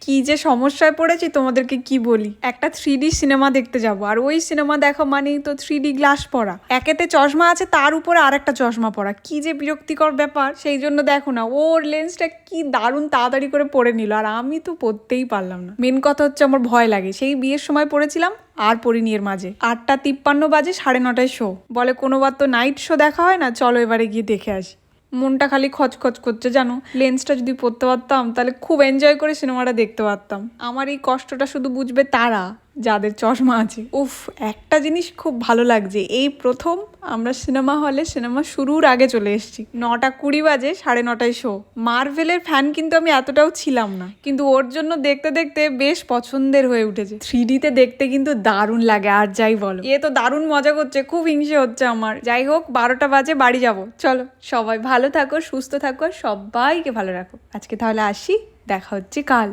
কি যে সমস্যায় পড়েছি তোমাদেরকে কি বলি। একটা 3D সিনেমা দেখতে যাব, আর ওই সিনেমা দেখা মানেই তো 3D গ্লাস পরা, একেতে চশমা আছে তার উপরে আরেকটা চশমা পরা, কি যে বিরক্তিকর ব্যাপার। সেই জন্য দেখো না, ওর লেন্সটা কি দারুণ তাড়াতাড়ি করে পরে নিল, আর আমি তো পরতেই পারলাম না। মেন কথা হচ্ছে আমার ভয় লাগে, সেই বিয়ের সময় পড়েছিলাম আর পরিনি এর মাঝে। 8:53 বাজে, 9:30 শো, বলে কোনোবার তো নাইট শো দেখা হয় না, চলো এবারে গিয়ে দেখে আসি। মনটা খালি খচখচ করছে জানো, লেন্সটা যদি পরতে পারতাম তাহলে খুব এনজয় করে সিনেমাটা দেখতে পারতাম। আমার এই কষ্টটা শুধু বুঝবে তারা যাদের চশমা আছে। উফ, একটা জিনিস খুব ভালো লাগছে, এই প্রথম আমরা সিনেমা হলে সিনেমা শুরুর আগে চলে এসেছি। 9:20 বাজে, 9:30 শো। মার্ভেলের ফ্যান কিন্তু আমি এতটাও ছিলাম না, কিন্তু ওর জন্য দেখতে দেখতে বেশ পছন্দের হয়ে উঠেছে। 3Dতে দেখতে কিন্তু দারুণ লাগে, আর যাই বলো, এ তো দারুণ মজা করছে, খুব হিংসে হচ্ছে আমার। যাই হোক, 12টা বাজে, বাড়ি যাব, চলো। সবাই ভালো থাকো, সুস্থ থাকো, সবাইকে ভালো রাখো। আজকে তাহলে আসি, দেখা হচ্ছে কাল।